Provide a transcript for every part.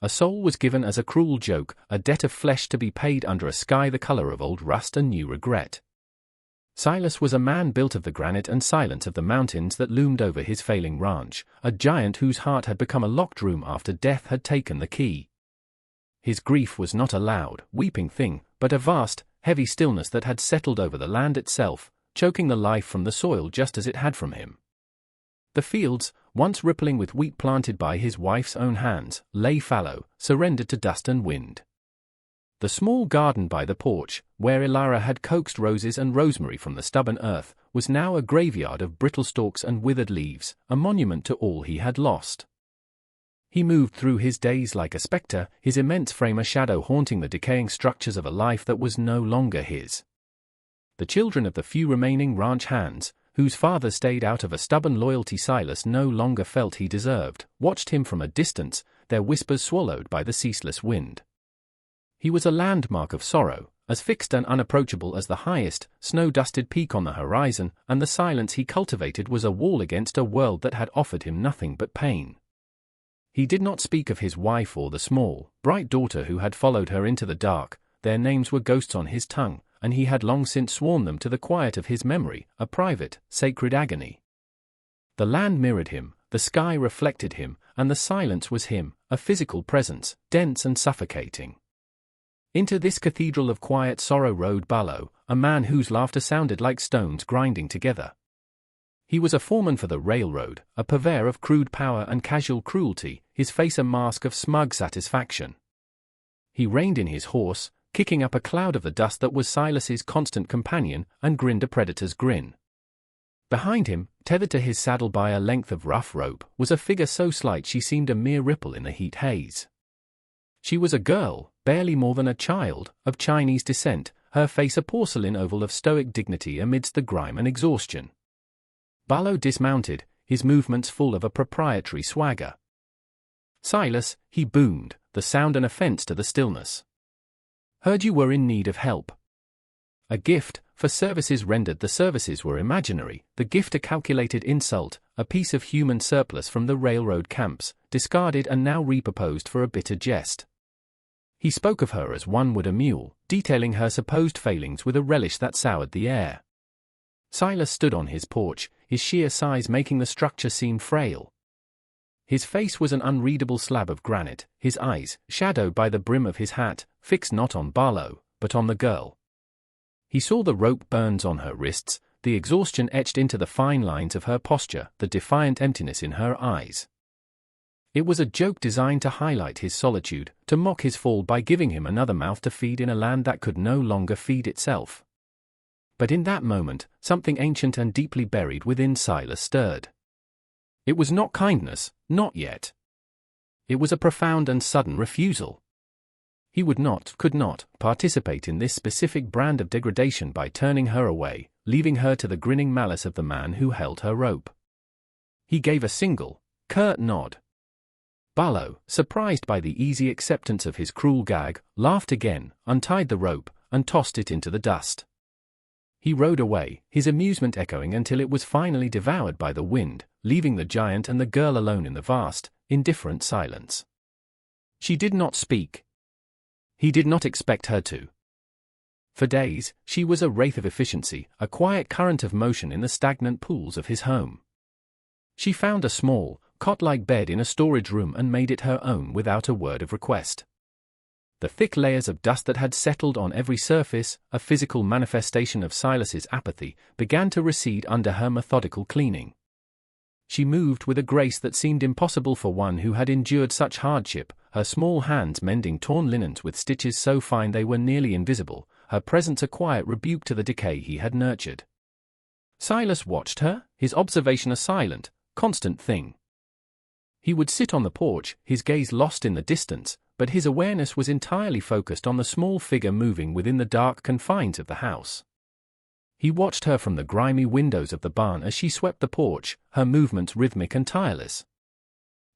A soul was given as a cruel joke, a debt of flesh to be paid under a sky the color of old rust and new regret. Silas was a man built of the granite and silence of the mountains that loomed over his failing ranch, a giant whose heart had become a locked room after death had taken the key. His grief was not a loud, weeping thing, but a vast, heavy stillness that had settled over the land itself, choking the life from the soil just as it had from him. The fields, once rippling with wheat planted by his wife's own hands, lay fallow, surrendered to dust and wind. The small garden by the porch, where Elara had coaxed roses and rosemary from the stubborn earth, was now a graveyard of brittle stalks and withered leaves, a monument to all he had lost. He moved through his days like a spectre, his immense frame a shadow haunting the decaying structures of a life that was no longer his. The children of the few remaining ranch hands, whose father stayed out of a stubborn loyalty Silas no longer felt he deserved, watched him from a distance, their whispers swallowed by the ceaseless wind. He was a landmark of sorrow, as fixed and unapproachable as the highest, snow-dusted peak on the horizon, and the silence he cultivated was a wall against a world that had offered him nothing but pain. He did not speak of his wife or the small, bright daughter who had followed her into the dark. Their names were ghosts on his tongue, and he had long since sworn them to the quiet of his memory, a private, sacred agony. The land mirrored him, the sky reflected him, and the silence was him, a physical presence, dense and suffocating. Into this cathedral of quiet sorrow rode Barlow, a man whose laughter sounded like stones grinding together. He was a foreman for the railroad, a purveyor of crude power and casual cruelty, his face a mask of smug satisfaction. He reined in his horse, kicking up a cloud of the dust that was Silas's constant companion, and grinned a predator's grin. Behind him, tethered to his saddle by a length of rough rope, was a figure so slight she seemed a mere ripple in the heat haze. She was a girl, barely more than a child, of Chinese descent, her face a porcelain oval of stoic dignity amidst the grime and exhaustion. Barlow dismounted, his movements full of a proprietary swagger. "Silas," he boomed, the sound an offense to the stillness. "Heard you were in need of help." A gift, for services rendered the services were imaginary, the gift a calculated insult, a piece of human surplus from the railroad camps, discarded and now repurposed for a bitter jest. He spoke of her as one would a mule, detailing her supposed failings with a relish that soured the air. Silas stood on his porch, his sheer size making the structure seem frail. His face was an unreadable slab of granite, his eyes, shadowed by the brim of his hat, fixed not on Barlow, but on the girl. He saw the rope burns on her wrists, the exhaustion etched into the fine lines of her posture, the defiant emptiness in her eyes. It was a joke designed to highlight his solitude, to mock his fall by giving him another mouth to feed in a land that could no longer feed itself. But in that moment, something ancient and deeply buried within Silas stirred. It was not kindness, not yet. It was a profound and sudden refusal. He would not, could not, participate in this specific brand of degradation by turning her away, leaving her to the grinning malice of the man who held her rope. He gave a single, curt nod. Barlow, surprised by the easy acceptance of his cruel gag, laughed again, untied the rope, and tossed it into the dust. He rode away, his amusement echoing until it was finally devoured by the wind, leaving the giant and the girl alone in the vast, indifferent silence. She did not speak. He did not expect her to. For days, she was a wraith of efficiency, a quiet current of motion in the stagnant pools of his home. She found a small, cot-like bed in a storage room and made it her own without a word of request. The thick layers of dust that had settled on every surface, a physical manifestation of Silas's apathy, began to recede under her methodical cleaning. She moved with a grace that seemed impossible for one who had endured such hardship, her small hands mending torn linens with stitches so fine they were nearly invisible, her presence a quiet rebuke to the decay he had nurtured. Silas watched her, his observation a silent, constant thing. He would sit on the porch, his gaze lost in the distance, but his awareness was entirely focused on the small figure moving within the dark confines of the house. He watched her from the grimy windows of the barn as she swept the porch, her movements rhythmic and tireless.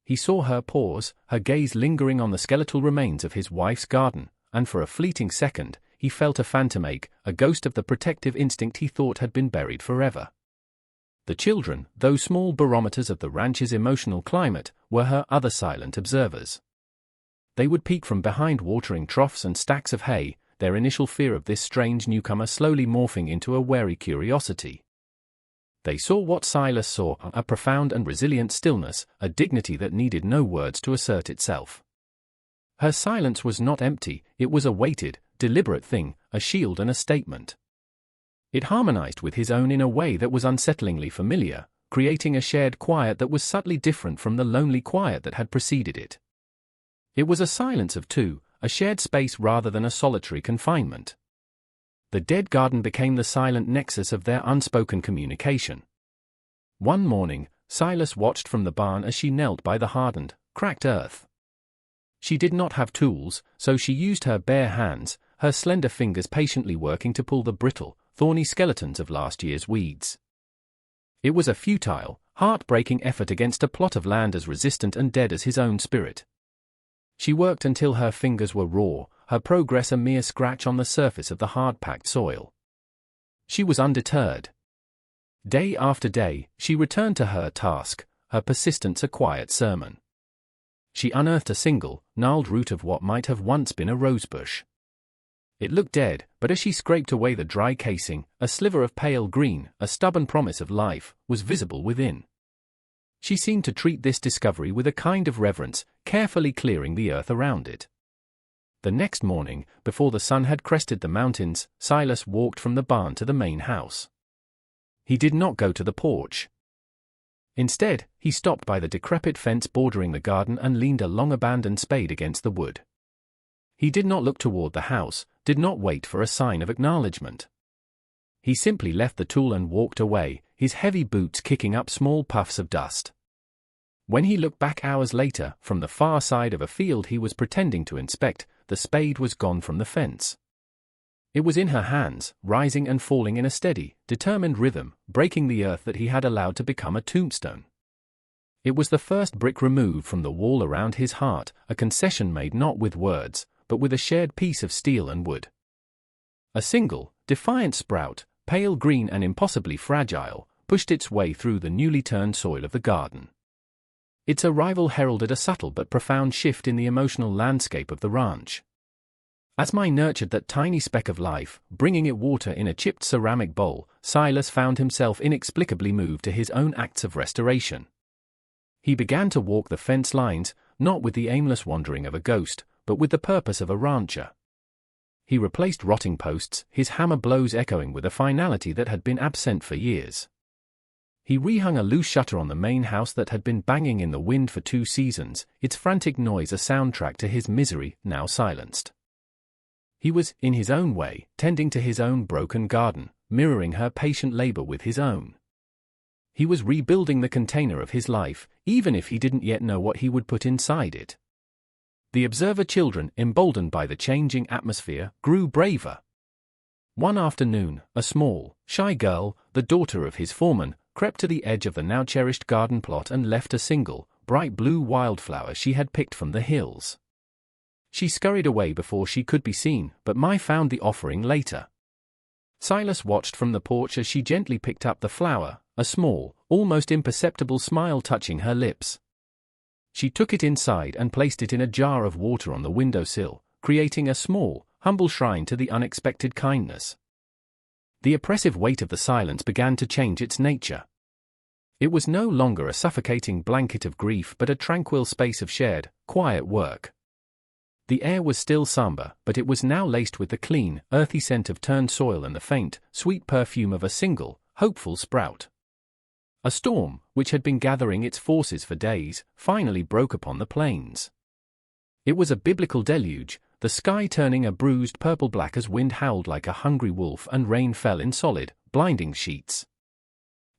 He saw her pause, her gaze lingering on the skeletal remains of his wife's garden, and for a fleeting second, he felt a phantom ache, a ghost of the protective instinct he thought had been buried forever. The children, those small barometers of the ranch's emotional climate, were her other silent observers. They would peek from behind watering troughs and stacks of hay, their initial fear of this strange newcomer slowly morphing into a wary curiosity. They saw what Silas saw, a profound and resilient stillness, a dignity that needed no words to assert itself. Her silence was not empty, it was a weighted, deliberate thing, a shield and a statement. It harmonized with his own in a way that was unsettlingly familiar, creating a shared quiet that was subtly different from the lonely quiet that had preceded it. It was a silence of two, a shared space rather than a solitary confinement. The dead garden became the silent nexus of their unspoken communication. One morning, Silas watched from the barn as she knelt by the hardened, cracked earth. She did not have tools, so she used her bare hands, her slender fingers patiently working to pull the brittle, thorny skeletons of last year's weeds. It was a futile, heart-breaking effort against a plot of land as resistant and dead as his own spirit. She worked until her fingers were raw, her progress a mere scratch on the surface of the hard-packed soil. She was undeterred. Day after day, she returned to her task, her persistence a quiet sermon. She unearthed a single, gnarled root of what might have once been a rosebush. It looked dead, but as she scraped away the dry casing, a sliver of pale green, a stubborn promise of life, was visible within. She seemed to treat this discovery with a kind of reverence, carefully clearing the earth around it. The next morning, before the sun had crested the mountains, Silas walked from the barn to the main house. He did not go to the porch. Instead, he stopped by the decrepit fence bordering the garden and leaned a long-abandoned spade against the wood. He did not look toward the house, did not wait for a sign of acknowledgement. He simply left the tool and walked away, his heavy boots kicking up small puffs of dust. When he looked back hours later, from the far side of a field he was pretending to inspect, the spade was gone from the fence. It was in her hands, rising and falling in a steady, determined rhythm, breaking the earth that he had allowed to become a tombstone. It was the first brick removed from the wall around his heart, a concession made not with words, but with a shared piece of steel and wood. A single, defiant sprout, pale green and impossibly fragile, pushed its way through the newly turned soil of the garden. Its arrival heralded a subtle but profound shift in the emotional landscape of the ranch. As Mai nurtured that tiny speck of life, bringing it water in a chipped ceramic bowl, Silas found himself inexplicably moved to his own acts of restoration. He began to walk the fence lines, not with the aimless wandering of a ghost, but with the purpose of a rancher. He replaced rotting posts, his hammer blows echoing with a finality that had been absent for years. He rehung a loose shutter on the main house that had been banging in the wind for 2 seasons, its frantic noise a soundtrack to his misery, now silenced. He was, in his own way, tending to his own broken garden, mirroring her patient labor with his own. He was rebuilding the container of his life, even if he didn't yet know what he would put inside it. The observer children, emboldened by the changing atmosphere, grew braver. One afternoon, a small, shy girl, the daughter of his foreman, crept to the edge of the now-cherished garden plot and left a single, bright blue wildflower she had picked from the hills. She scurried away before she could be seen, but Mai found the offering later. Silas watched from the porch as she gently picked up the flower, a small, almost imperceptible smile touching her lips. She took it inside and placed it in a jar of water on the windowsill, creating a small, humble shrine to the unexpected kindness. The oppressive weight of the silence began to change its nature. It was no longer a suffocating blanket of grief but a tranquil space of shared, quiet work. The air was still somber, but it was now laced with the clean, earthy scent of turned soil and the faint, sweet perfume of a single, hopeful sprout. A storm, which had been gathering its forces for days, finally broke upon the plains. It was a biblical deluge, the sky turning a bruised purple-black as wind howled like a hungry wolf and rain fell in solid, blinding sheets.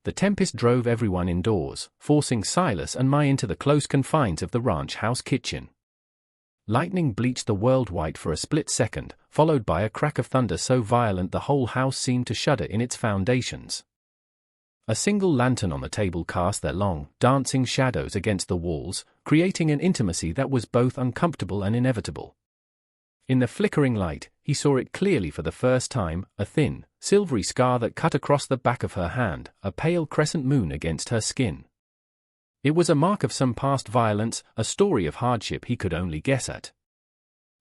The tempest drove everyone indoors, forcing Silas and Mai into the close confines of the ranch house kitchen. Lightning bleached the world white for a split second, followed by a crack of thunder so violent the whole house seemed to shudder in its foundations. A single lantern on the table cast their long, dancing shadows against the walls, creating an intimacy that was both uncomfortable and inevitable. In the flickering light, he saw it clearly for the first time, a thin, silvery scar that cut across the back of her hand, a pale crescent moon against her skin. It was a mark of some past violence, a story of hardship he could only guess at.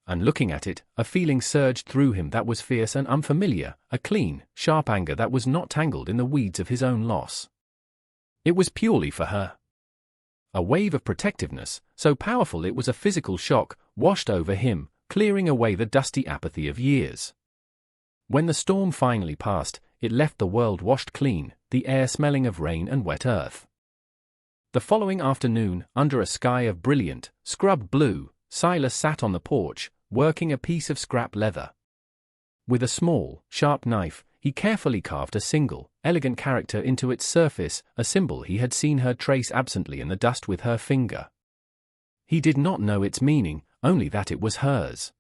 and looking at it, a feeling surged through him that was fierce and unfamiliar, a clean, sharp anger that was not tangled in the weeds of his own loss. It was purely for her. A wave of protectiveness, so powerful it was a physical shock, washed over him, clearing away the dusty apathy of years. When the storm finally passed, it left the world washed clean, the air smelling of rain and wet earth. The following afternoon, under a sky of brilliant, scrub blue, Silas sat on the porch, working a piece of scrap leather. With a small, sharp knife, he carefully carved a single, elegant character into its surface, a symbol he had seen her trace absently in the dust with her finger. He did not know its meaning, only that it was hers.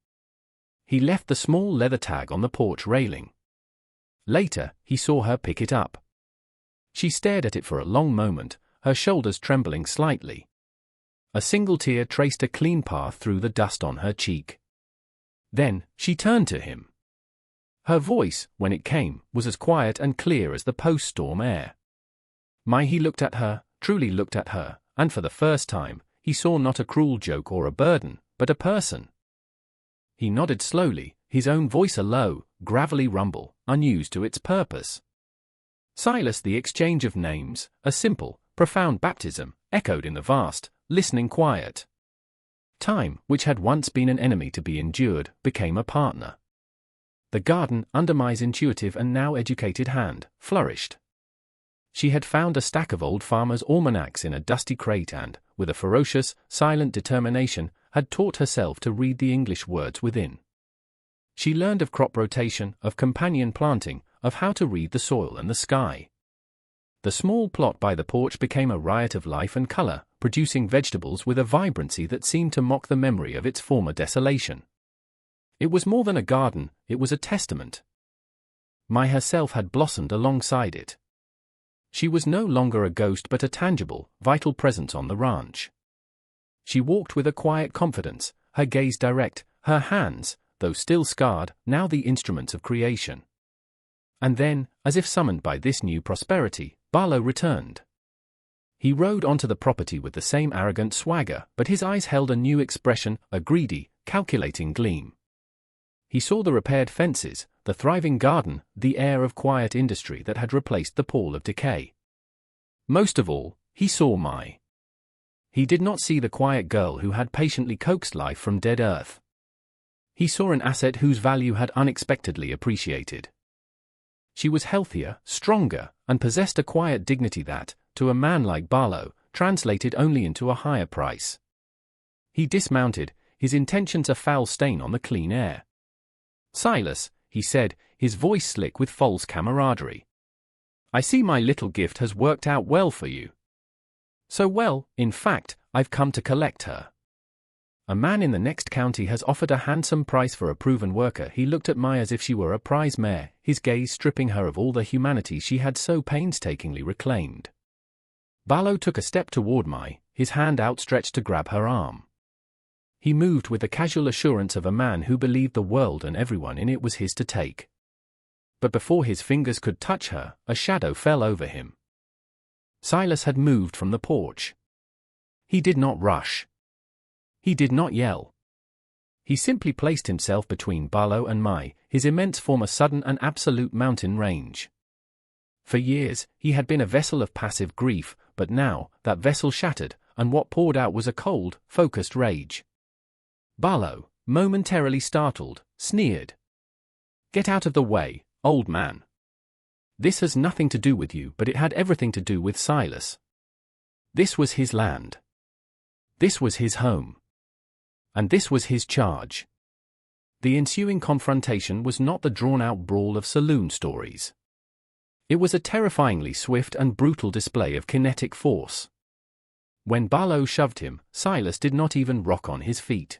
He left the small leather tag on the porch railing. Later, he saw her pick it up. She stared at it for a long moment, her shoulders trembling slightly. A single tear traced a clean path through the dust on her cheek. Then, she turned to him. Her voice, when it came, was as quiet and clear as the post-storm air. He looked at her, truly looked at her, and for the first time, he saw not a cruel joke or a burden, but a person. He nodded slowly, his own voice a low, gravelly rumble, unused to its purpose. Silas, the exchange of names, a simple, profound baptism, echoed in the vast, listening quiet. Time, which had once been an enemy to be endured, became a partner. The garden, under Mai's intuitive and now educated hand, flourished. She had found a stack of old farmers' almanacs in a dusty crate and, with a ferocious, silent determination, had taught herself to read the English words within. She learned of crop rotation, of companion planting, of how to read the soil and the sky. The small plot by the porch became a riot of life and color, producing vegetables with a vibrancy that seemed to mock the memory of its former desolation. It was more than a garden, it was a testament. Mai herself had blossomed alongside it. She was no longer a ghost but a tangible, vital presence on the ranch. She walked with a quiet confidence, her gaze direct, her hands, though still scarred, now the instruments of creation. And then, as if summoned by this new prosperity, Barlow returned. He rode onto the property with the same arrogant swagger, but his eyes held a new expression, a greedy, calculating gleam. He saw the repaired fences, the thriving garden, the air of quiet industry that had replaced the pall of decay. Most of all, he saw Mai. He did not see the quiet girl who had patiently coaxed life from dead earth. He saw an asset whose value had unexpectedly appreciated. She was healthier, stronger, and possessed a quiet dignity that, to a man like Barlow, translated only into a higher price. He dismounted, his intentions a foul stain on the clean air. "Silas," he said, his voice slick with false camaraderie. "I see my little gift has worked out well for you. So well, in fact, I've come to collect her. A man in the next county has offered a handsome price for a proven worker." He looked at Mai as if she were a prize mare, his gaze stripping her of all the humanity she had so painstakingly reclaimed. Barlow took a step toward Mai, his hand outstretched to grab her arm. He moved with the casual assurance of a man who believed the world and everyone in it was his to take. But before his fingers could touch her, a shadow fell over him. Silas had moved from the porch. He did not rush. He did not yell. He simply placed himself between Barlow and Mai, his immense form a sudden and absolute mountain range. For years, he had been a vessel of passive grief, but now, that vessel shattered, and what poured out was a cold, focused rage. Barlow, momentarily startled, sneered. "Get out of the way, old man. This has nothing to do with you, but it had everything to do with Silas. This was his land. This was his home. And this was his charge." The ensuing confrontation was not the drawn-out brawl of saloon stories. It was a terrifyingly swift and brutal display of kinetic force. When Barlow shoved him, Silas did not even rock on his feet.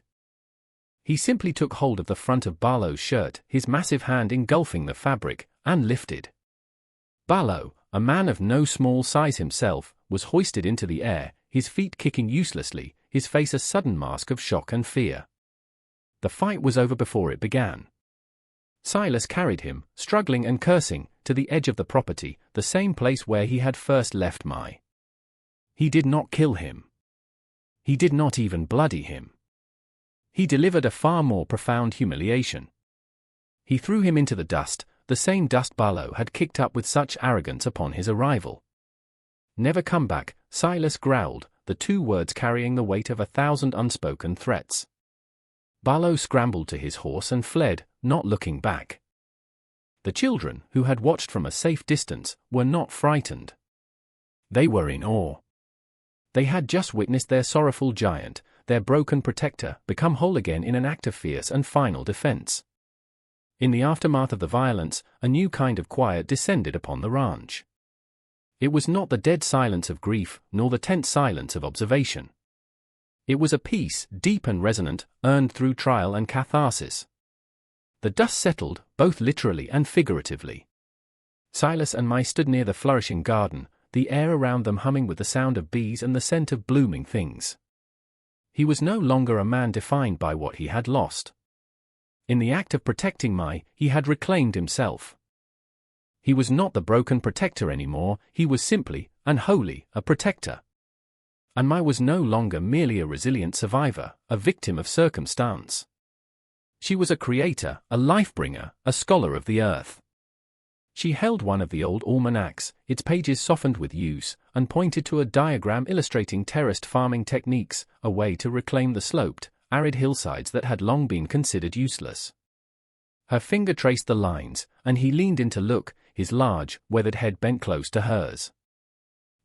He simply took hold of the front of Barlow's shirt, his massive hand engulfing the fabric, and lifted. Barlow, a man of no small size himself, was hoisted into the air, his feet kicking uselessly, his face a sudden mask of shock and fear. The fight was over before it began. Silas carried him, struggling and cursing, to the edge of the property, the same place where he had first left Mai. He did not kill him. He did not even bloody him. he delivered a far more profound humiliation. He threw him into the dust, the same dust Barlow had kicked up with such arrogance upon his arrival. "Never come back," Silas growled, the two words carrying the weight of 1,000 unspoken threats. Barlow scrambled to his horse and fled, not looking back. The children, who had watched from a safe distance, were not frightened. They were in awe. They had just witnessed their sorrowful giant, their broken protector, become whole again in an act of fierce and final defense. In the aftermath of the violence, a new kind of quiet descended upon the ranch. It was not the dead silence of grief, nor the tense silence of observation. It was a peace, deep and resonant, earned through trial and catharsis. The dust settled, both literally and figuratively. Silas and I stood near the flourishing garden, the air around them humming with the sound of bees and the scent of blooming things. He was no longer a man defined by what he had lost. In the act of protecting Mai, he had reclaimed himself. He was not the broken protector anymore, he was simply, and wholly, a protector. And Mai was no longer merely a resilient survivor, a victim of circumstance. She was a creator, a life-bringer, a scholar of the earth. She held one of the old almanacs, its pages softened with use, and pointed to a diagram illustrating terraced farming techniques, a way to reclaim the sloped, arid hillsides that had long been considered useless. Her finger traced the lines, and he leaned in to look, his large, weathered head bent close to hers.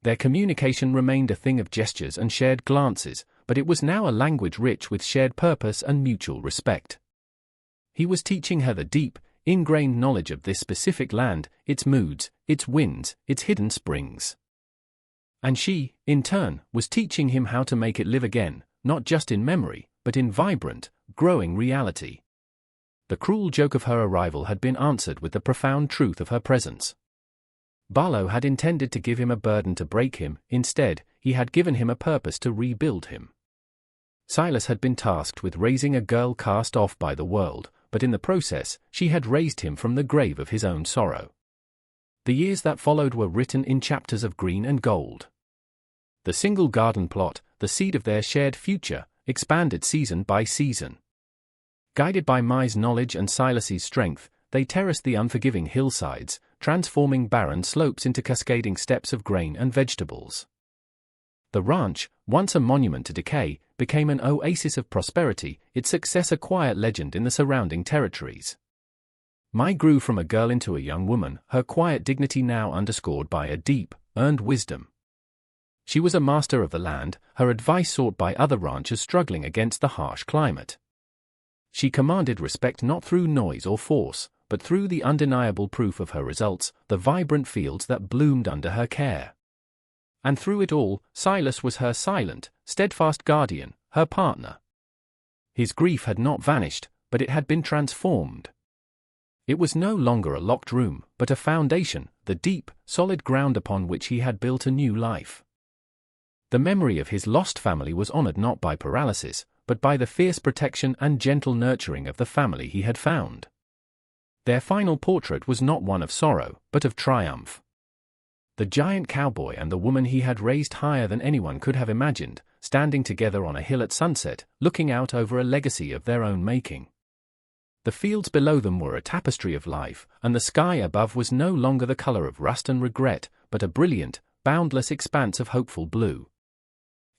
Their communication remained a thing of gestures and shared glances, but it was now a language rich with shared purpose and mutual respect. He was teaching her the deep, ingrained knowledge of this specific land, its moods, its winds, its hidden springs. And she, in turn, was teaching him how to make it live again, not just in memory, but in vibrant, growing reality. The cruel joke of her arrival had been answered with the profound truth of her presence. Barlow had intended to give him a burden to break him, instead, he had given him a purpose to rebuild him. Silas had been tasked with raising a girl cast off by the world, but in the process, she had raised him from the grave of his own sorrow. The years that followed were written in chapters of green and gold. The single garden plot, the seed of their shared future, expanded season by season. Guided by Mai's knowledge and Silas's strength, they terraced the unforgiving hillsides, transforming barren slopes into cascading steppes of grain and vegetables. The ranch, once a monument to decay, became an oasis of prosperity, its success a quiet legend in the surrounding territories. Mai grew from a girl into a young woman, her quiet dignity now underscored by a deep, earned wisdom. She was a master of the land, her advice sought by other ranchers struggling against the harsh climate. She commanded respect not through noise or force, but through the undeniable proof of her results, the vibrant fields that bloomed under her care. And through it all, Silas was her silent, steadfast guardian, her partner. His grief had not vanished, but it had been transformed. It was no longer a locked room, but a foundation, the deep, solid ground upon which he had built a new life. The memory of his lost family was honored not by paralysis, but by the fierce protection and gentle nurturing of the family he had found. Their final portrait was not one of sorrow, but of triumph. The giant cowboy and the woman he had raised higher than anyone could have imagined, standing together on a hill at sunset, looking out over a legacy of their own making. The fields below them were a tapestry of life, and the sky above was no longer the color of rust and regret, but a brilliant, boundless expanse of hopeful blue.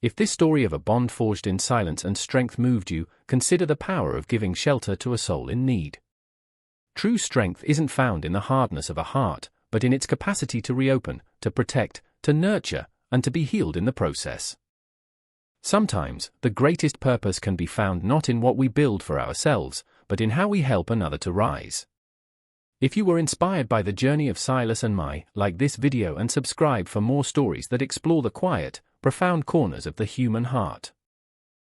If this story of a bond forged in silence and strength moved you, consider the power of giving shelter to a soul in need. True strength isn't found in the hardness of a heart, but in its capacity to reopen, to protect, to nurture, and to be healed in the process. Sometimes, the greatest purpose can be found not in what we build for ourselves, but in how we help another to rise. If you were inspired by the journey of Silas and Mai, like this video and subscribe for more stories that explore the quiet, profound corners of the human heart.